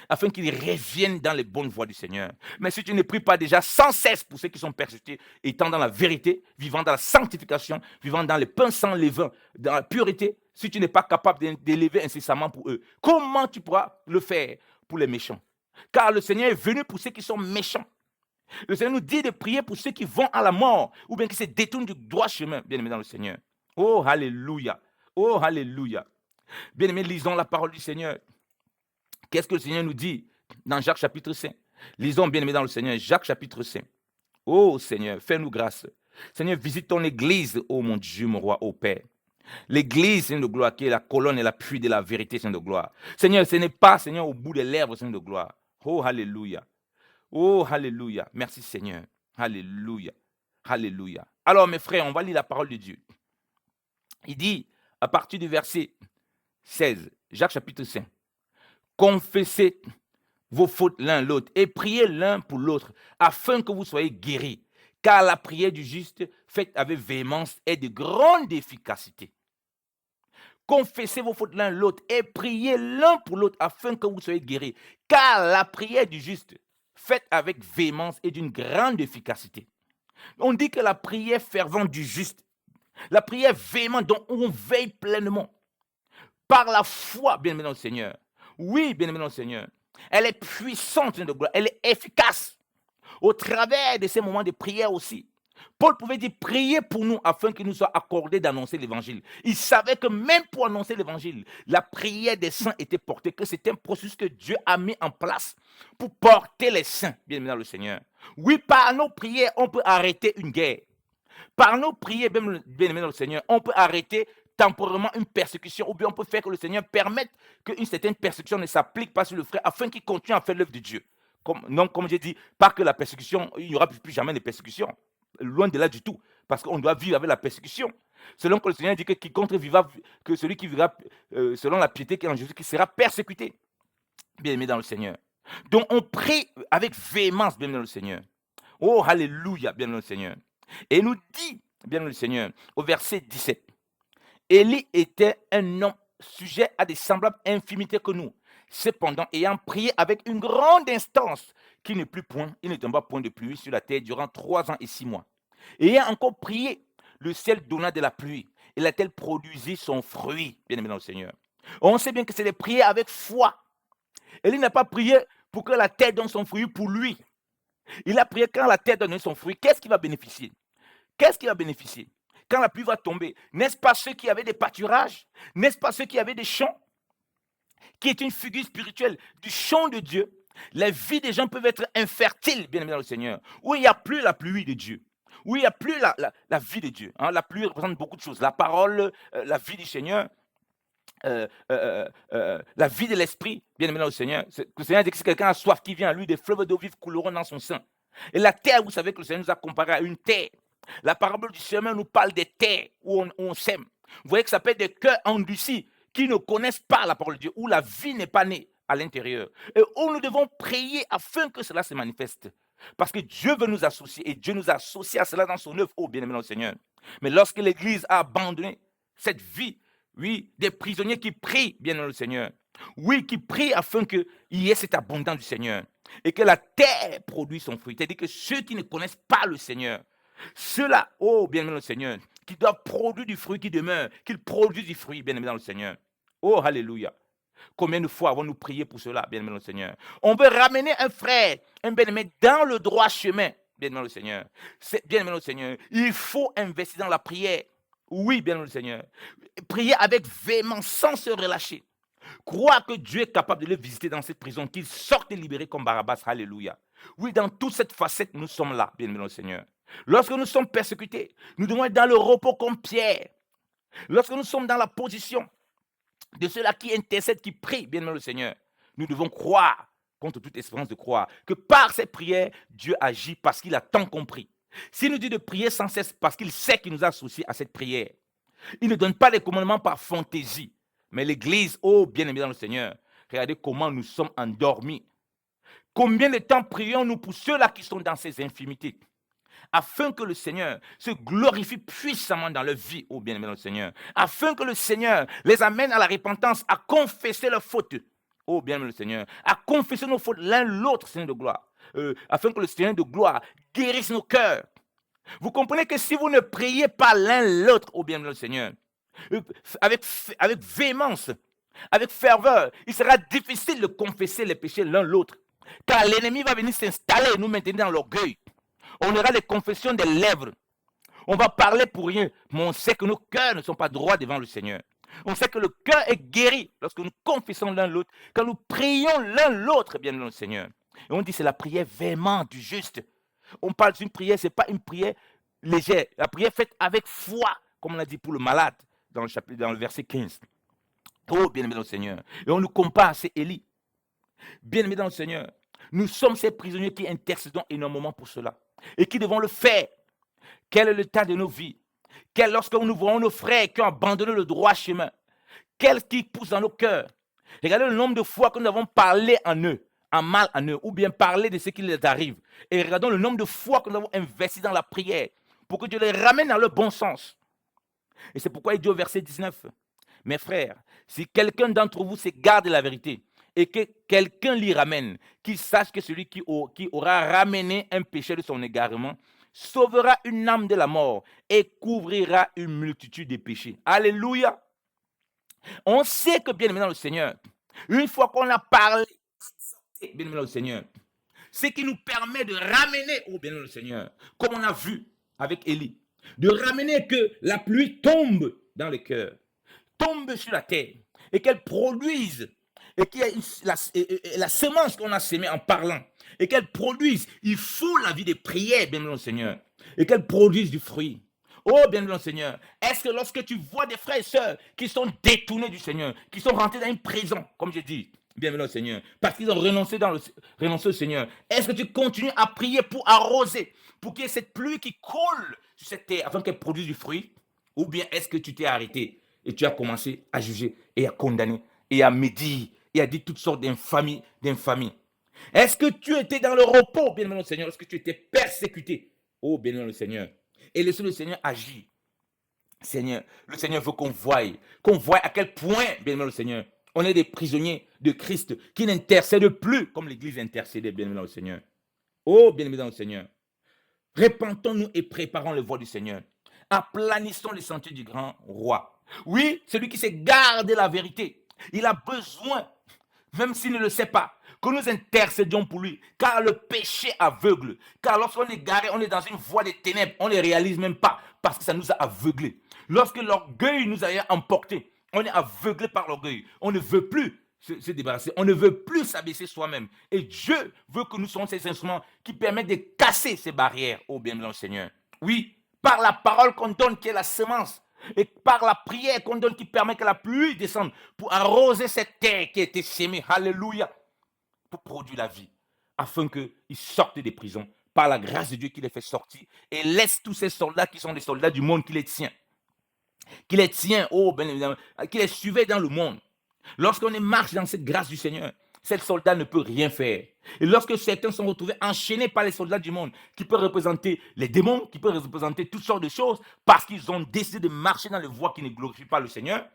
afin qu'ils reviennent dans les bonnes voies du Seigneur. Mais si tu ne pries pas déjà sans cesse pour ceux qui sont persécutés, étant dans la vérité, vivant dans la sanctification, vivant dans le pain sans levain, dans la pureté, si tu n'es pas capable d'élever incessamment pour eux, comment tu pourras le faire pour les méchants? Car le Seigneur est venu pour ceux qui sont méchants. Le Seigneur nous dit de prier pour ceux qui vont à la mort, ou bien qui se détournent du droit chemin, bien-aimés dans le Seigneur. Oh, alléluia. Oh, alléluia. Bien-aimés, lisons la parole du Seigneur. Qu'est-ce que le Seigneur nous dit dans Jacques chapitre 5? Lisons, bien-aimés dans le Seigneur, Jacques chapitre 5. Oh Seigneur, fais-nous grâce. Seigneur, visite ton église, oh mon Dieu, mon roi, oh Père. L'église, Seigneur de gloire, qui est la colonne et l'appui de la vérité, Seigneur de gloire. Seigneur, ce n'est pas, Seigneur, au bout des lèvres, Seigneur de gloire. Oh, alléluia. Oh, alléluia. Merci, Seigneur. Alléluia. Alléluia. Alors, mes frères, on va lire la parole de Dieu. Il dit, à partir du verset 16, Jacques chapitre 5. Confessez vos fautes l'un l'autre et priez l'un pour l'autre, afin que vous soyez guéris. Car la prière du juste, faite avec véhémence, est de grande efficacité. Confessez vos fautes l'un l'autre et priez l'un pour l'autre, afin que vous soyez guéris. Car la prière du juste, faite avec véhémence, est d'une grande efficacité. On dit que la prière fervente du juste, la prière véhémente dont on veille pleinement, par la foi, bien-aimé dans le Seigneur. Oui, bien-aimé dans le Seigneur. Elle est puissante de gloire, elle est efficace. Au travers de ces moments de prière aussi, Paul pouvait dire priez pour nous afin qu'il nous soit accordé d'annoncer l'évangile. Il savait que même pour annoncer l'évangile, la prière des saints était portée, que c'était un processus que Dieu a mis en place pour porter les saints, bien-aimé dans le Seigneur. Oui, par nos prières, on peut arrêter une guerre. Par nos prières, bien-aimé dans le Seigneur, on peut arrêter temporairement une persécution, ou bien on peut faire que le Seigneur permette qu'une certaine persécution ne s'applique pas sur le frère, afin qu'il continue à faire l'œuvre de Dieu. Comme j'ai dit, pas que la persécution, il n'y aura plus jamais de persécution. Loin de là du tout. Parce qu'on doit vivre avec la persécution. Selon que le Seigneur dit que que celui qui vivra selon la piété qui est en Jésus, qui sera persécuté. Bien-aimé dans le Seigneur. Donc on prie avec véhémence, bien-aimé dans le Seigneur. Oh, alléluia, bien-aimé dans le Seigneur. Et il nous dit, bien-aimé dans le Seigneur, au verset 17, Élie était un homme sujet à des semblables infimités que nous. Cependant, ayant prié avec une grande instance, qu'il ne plut point, il ne tomba point de pluie sur la terre durant 3 ans et 6 mois. Ayant encore prié, le ciel donna de la pluie, et la terre produisit son fruit, bien aimé dans le Seigneur. On sait bien que c'est de prier avec foi. Élie n'a pas prié pour que la terre donne son fruit pour lui. Il a prié quand la terre donne son fruit. Qu'est-ce qui va bénéficier? Qu'est-ce qui va bénéficier? Quand la pluie va tomber, n'est-ce pas ceux qui avaient des pâturages? N'est-ce pas ceux qui avaient des champs? Qui est une figure spirituelle du champ de Dieu. Les vies des gens peuvent être infertiles, bien aimé dans le Seigneur, où il n'y a plus la pluie de Dieu, où il n'y a plus la vie de Dieu. La pluie représente beaucoup de choses. La parole, la vie du Seigneur, la vie de l'esprit, bien aimé dans le Seigneur. Le Seigneur dit que si quelqu'un a soif, qui vient à lui, des fleuves d'eau vive couleront dans son sein. Et la terre, vous savez que le Seigneur nous a comparé à une terre. La parabole du Seigneur nous parle des terres où on sème. Vous voyez que ça peut être des cœurs endurcis qui ne connaissent pas la parole de Dieu, où la vie n'est pas née à l'intérieur. Et où nous devons prier afin que cela se manifeste. Parce que Dieu veut nous associer, et Dieu nous a associés à cela dans son œuvre, oh bien-aimé dans le Seigneur. Mais lorsque l'Église a abandonné cette vie, oui, des prisonniers qui prient, bien dans le Seigneur, oui, qui prient afin qu'il y ait cette abondance du Seigneur, et que la terre produise son fruit. C'est-à-dire que ceux qui ne connaissent pas le Seigneur, ceux-là, oh bien-aimé dans le Seigneur, qui doivent produire du fruit qui demeure, qu'ils produisent du fruit, bien-aimé dans le Seigneur. Oh, alléluia. Combien de fois avons-nous prié pour cela, bien-aimé dans le Seigneur? On veut ramener un frère, un bien-aimé, dans le droit chemin, bien-aimé dans le Seigneur. Bien-aimé dans le Seigneur, il faut investir dans la prière. Oui, bien-aimé dans le Seigneur. Prier avec véhémence, sans se relâcher. Croire que Dieu est capable de le visiter dans cette prison, qu'il sorte libéré comme Barabbas. Alléluia. Oui, dans toute cette facette, nous sommes là, bien-aimé dans le Seigneur. Lorsque nous sommes persécutés, nous devons être dans le repos comme Pierre. Lorsque nous sommes dans la position de ceux-là qui intercèdent, qui prient, bien aimé le Seigneur, nous devons croire, contre toute espérance de croire, que par cette prière, Dieu agit parce qu'il a tant compris. S'il nous dit de prier sans cesse, parce qu'il sait qu'il nous a associés à cette prière. Il ne donne pas les commandements par fantaisie. Mais l'Église, oh bien-aimé dans le Seigneur, regardez comment nous sommes endormis. Combien de temps prions-nous pour ceux-là qui sont dans ces infimités, afin que le Seigneur se glorifie puissamment dans leur vie, oh bien-aimé dans le Seigneur, afin que le Seigneur les amène à la repentance, à confesser leurs fautes, oh bien-aimé le Seigneur, à confesser nos fautes l'un l'autre, Seigneur de gloire, afin que le Seigneur de gloire guérisse nos cœurs. Vous comprenez que si vous ne priez pas l'un l'autre, oh bien-aimé le Seigneur, avec véhémence, avec ferveur, il sera difficile de confesser les péchés l'un l'autre, car l'ennemi va venir s'installer et nous maintenir dans l'orgueil. On aura les confessions des lèvres. On va parler pour rien, mais on sait que nos cœurs ne sont pas droits devant le Seigneur. On sait que le cœur est guéri lorsque nous confessons l'un l'autre, quand nous prions l'un l'autre, bien dans le Seigneur. Et on dit c'est la prière véhémente du juste. On parle d'une prière, ce n'est pas une prière légère. La prière faite avec foi, comme on a dit pour le malade dans le verset 15. Oh, bien-aimé dans le Seigneur. Et on nous compare, c'est Élie. Bien-aimé dans le Seigneur, nous sommes ces prisonniers qui intercédons énormément pour cela et qui devons le faire. Quel est le temps de nos vies? Lorsque nous voyons nos frères qui ont abandonné le droit chemin, qu'est-ce qui pousse dans nos cœurs? Regardez le nombre de fois que nous avons parlé en eux, en mal en eux, ou bien parlé de ce qui les arrive. Et regardons le nombre de fois que nous avons investi dans la prière pour que Dieu les ramène dans le bon sens. Et c'est pourquoi il dit au verset 19, mes frères, si quelqu'un d'entre vous s'égare de la vérité et que quelqu'un l'y ramène, qu'il sache que celui qui aura ramené un péché de son égarement sauvera une âme de la mort et couvrira une multitude de péchés. Alléluia. On sait que, bien aimé dans le Seigneur, une fois qu'on a parlé, bien aimé dans le Seigneur, ce qui nous permet de ramener, oh bien aimé dans le Seigneur, comme on a vu avec Élie, de ramener que la pluie tombe dans le cœur, tombe sur la terre, et qu'elle produise, et qu'il y ait la semence qu'on a sémée en parlant, et qu'elle produise, il faut la vie de prière, bien aimé dans le Seigneur, et qu'elle produise du fruit. Oh, bien-aimé dans le Seigneur, est-ce que lorsque tu vois des frères et sœurs qui sont détournés du Seigneur, qui sont rentrés dans une prison, comme j'ai dit, bien-aimé dans le Seigneur, parce qu'ils ont renoncé au Seigneur, est-ce que tu continues à prier pour arroser, pour qu'il y ait cette pluie qui coule sur cette terre afin qu'elle produise du fruit? Ou bien est-ce que tu t'es arrêté et tu as commencé à juger et à condamner et à médire et à dire toutes sortes d'infamies? Est-ce que tu étais dans le repos, bien-aimé dans le Seigneur, est-ce que tu étais persécuté? Oh, bien-aimé dans le Seigneur. Et laissez le Seigneur agir. Seigneur, le Seigneur veut qu'on voie à quel point, bien-aimé le Seigneur, on est des prisonniers de Christ qui n'intercèdent plus comme l'Église intercédait, bien-aimé dans le Seigneur. Oh, bien-aimé dans le Seigneur, répentons-nous et préparons le voie du Seigneur. Aplanissons les sentiers du grand roi. Oui, celui qui s'est gardé la vérité, il a besoin, même s'il ne le sait pas, que nous intercédions pour lui, car le péché aveugle, car lorsqu'on est garé, on est dans une voie des ténèbres, on ne les réalise même pas, parce que ça nous a aveuglés. Lorsque l'orgueil nous a emportés, on est aveuglé par l'orgueil, on ne veut plus se débarrasser, on ne veut plus s'abaisser soi-même. Et Dieu veut que nous soyons ces instruments qui permettent de casser ces barrières, ô bien-aimé Seigneur. Oui, par la parole qu'on donne, qui est la semence, et par la prière qu'on donne qui permet que la pluie descende pour arroser cette terre qui a été sémée. Alléluia. Pour produire la vie, afin qu'ils sortent des prisons par la grâce de Dieu qui les fait sortir et laisse tous ces soldats qui sont des soldats du monde qui les tient, oh, bien évidemment, qui les suivait dans le monde. Lorsqu'on marche dans cette grâce du Seigneur, ces soldats ne peut rien faire. Et lorsque certains sont retrouvés enchaînés par les soldats du monde, qui peuvent représenter les démons, qui peuvent représenter toutes sortes de choses, parce qu'ils ont décidé de marcher dans les voies qui ne glorifient pas le Seigneur,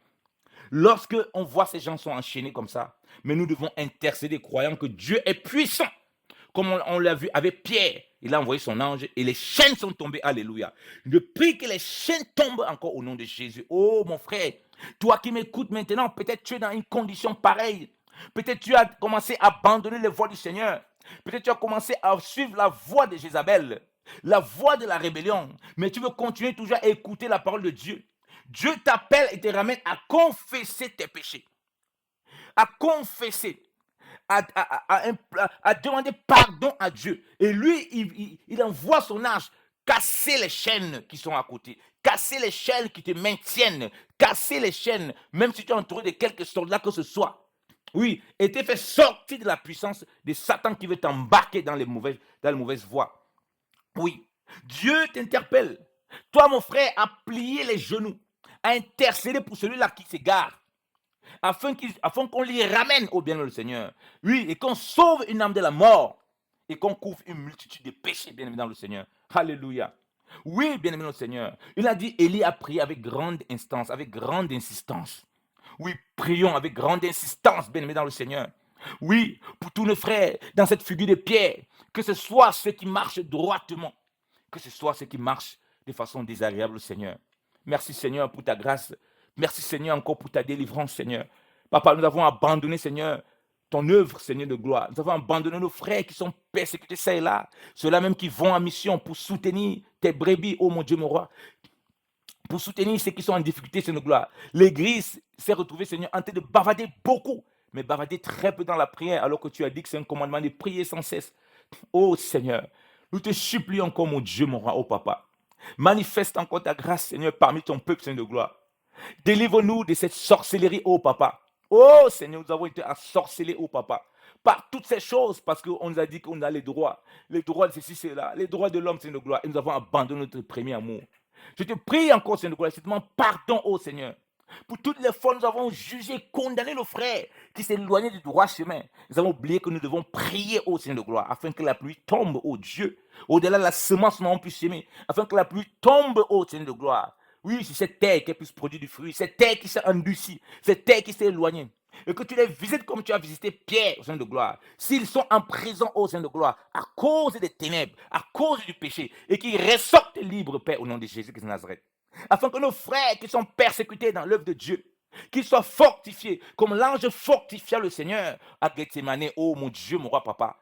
lorsque on voit ces gens sont enchaînés comme ça, mais nous devons intercéder, croyant que Dieu est puissant. Comme on l'a vu avec Pierre, il a envoyé son ange et les chaînes sont tombées. Alléluia. Je prie que les chaînes tombent encore au nom de Jésus. Oh mon frère, toi qui m'écoutes maintenant, peut-être tu es dans une condition pareille. Peut-être tu as commencé à abandonner les voies du Seigneur. Peut-être tu as commencé à suivre la voie de Jézabel, la voie de la rébellion. Mais tu veux continuer toujours à écouter la parole de Dieu. Dieu t'appelle et te ramène à confesser tes péchés, à confesser, à demander pardon à Dieu. Et lui, il envoie son ange casser les chaînes qui sont à côté, casser les chaînes qui te maintiennent, casser les chaînes, même si tu es entouré de quelques soldats que ce soit. Oui, et te fait sortir de la puissance de Satan qui veut t'embarquer dans les mauvaises voies. Oui, Dieu t'interpelle. Toi, mon frère, à plier les genoux, à intercéder pour celui-là qui s'égare, afin qu'on l'y ramène au bien du Seigneur. Oui, et qu'on sauve une âme de la mort, et qu'on couvre une multitude de péchés, bien évidemment, le Seigneur. Alléluia. Oui, bien aimé le Seigneur. Il a dit, Élie a prié avec grande instance, avec grande insistance. Oui, prions avec grande insistance, bien aimé dans le Seigneur. Oui, pour tous nos frères, dans cette figure de Pierre, que ce soit ceux qui marchent droitement, que ce soit ceux qui marchent de façon désagréable, Seigneur. Merci, Seigneur, pour ta grâce. Merci, Seigneur, encore pour ta délivrance, Seigneur. Papa, nous avons abandonné, Seigneur, ton œuvre, Seigneur de gloire. Nous avons abandonné nos frères qui sont persécutés, ça et là. Ceux-là même qui vont en mission pour soutenir tes brebis, oh mon Dieu, mon roi. Pour soutenir ceux qui sont en difficulté, Seigneur de gloire. L'Église s'est retrouvée, Seigneur, en train de bavarder beaucoup, mais bavarder très peu dans la prière, alors que tu as dit que c'est un commandement de prier sans cesse. Oh Seigneur, nous te supplions encore, mon Dieu, mon roi, oh papa. Manifeste encore ta grâce, Seigneur, parmi ton peuple, Seigneur de gloire. Délivre-nous de cette sorcellerie, oh papa. Oh Seigneur, nous avons été ensorcelés, oh papa. Par toutes ces choses, parce qu'on nous a dit qu'on a les droits de ceci, cela, les droits de l'homme, Seigneur de gloire, et nous avons abandonné notre premier amour. Je te prie encore, Seigneur de gloire, je te demande pardon, oh Seigneur. Pour toutes les fois, nous avons jugé, condamné nos frères qui s'est éloigné du droit chemin. Nous avons oublié que nous devons prier au Seigneur de gloire afin que la pluie tombe, ô Dieu. Au-delà de la semence que nous avons pu semer, afin que la pluie tombe, ô Seigneur de gloire. Oui, c'est cette terre qui puisse produire du fruit, cette terre qui s'est endurcie, cette terre qui s'est éloignée. Et que tu les visites comme tu as visité Pierre au Seigneur de gloire. S'ils sont en prison au Seigneur de gloire, à cause des ténèbres, à cause du péché, et qu'ils ressortent libres, Père, au nom de Jésus-Christ de Nazareth. Afin que nos frères qui sont persécutés dans l'œuvre de Dieu, qu'ils soient fortifiés, comme l'ange fortifia le Seigneur à Gethsemane, oh mon Dieu, mon roi papa.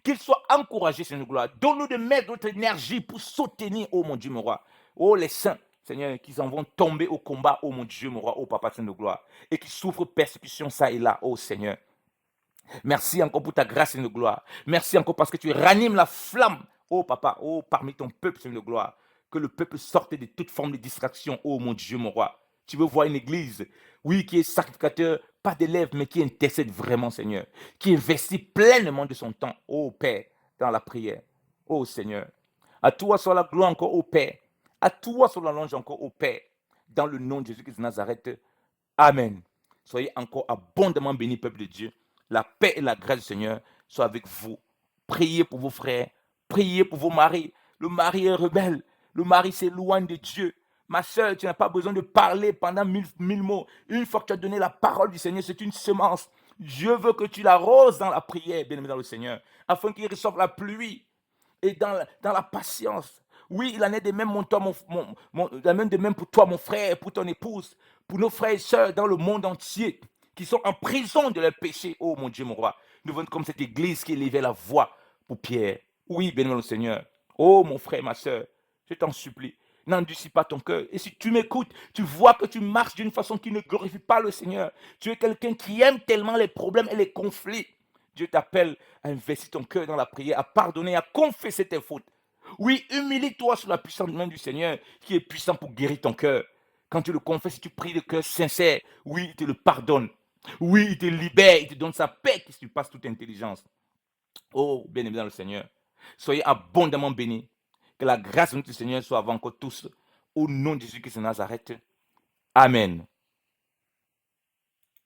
Qu'ils soient encouragés, Seigneur de gloire. Donne-nous de mettre notre énergie pour soutenir, oh mon Dieu, mon roi. Oh les saints, Seigneur, qu'ils en vont tomber au combat, oh mon Dieu, mon roi, oh papa, Seigneur de gloire. Et qui souffrent persécution ça et là, oh Seigneur. Merci encore pour ta grâce, Seigneur de gloire. Merci encore parce que tu ranimes la flamme, oh papa, oh parmi ton peuple, Seigneur de gloire. Que le peuple sorte de toute forme de distraction, oh mon Dieu, mon roi. Tu veux voir une église, oui, qui est sacrificateur, pas d'élèves, mais qui intercède vraiment, Seigneur. Qui investit pleinement de son temps, oh Père, dans la prière. Oh Seigneur. À toi soit la gloire encore, oh Père. À toi soit la louange encore, oh Père. Dans le nom de Jésus-Christ de Nazareth. Amen. Soyez encore abondamment bénis, peuple de Dieu. La paix et la grâce du Seigneur soient avec vous. Priez pour vos frères. Priez pour vos maris. Le mari est rebelle. Le mari s'éloigne de Dieu. Ma soeur, tu n'as pas besoin de parler pendant mille mots. Une fois que tu as donné la parole du Seigneur, c'est une semence. Je veux que tu l'arroses dans la prière, bien-aimé dans le Seigneur, afin qu'il reçoive la pluie et dans la patience. Oui, il en est de même, il en est de même pour toi, mon frère, pour ton épouse, pour nos frères et sœurs dans le monde entier qui sont en prison de leur péché. Oh mon Dieu, mon roi. Nous venons comme cette église qui élevait la voix pour Pierre. Oui, béni le Seigneur. Oh mon frère, ma soeur, je t'en supplie. N'endurcis pas ton cœur. Et si tu m'écoutes, tu vois que tu marches d'une façon qui ne glorifie pas le Seigneur. Tu es quelqu'un qui aime tellement les problèmes et les conflits. Dieu t'appelle à investir ton cœur dans la prière, à pardonner, à confesser tes fautes. Oui, humilie-toi sous la puissante main du Seigneur qui est puissant pour guérir ton cœur. Quand tu le confesses, tu pries de cœur sincère. Oui, il te le pardonne. Oui, il te libère, il te donne sa paix qui surpasse toute intelligence. Oh, bien-aimé dans le Seigneur, soyez abondamment bénis. Que la grâce de notre Seigneur soit avec encore tous. Au nom de Jésus-Christ de Nazareth. Amen.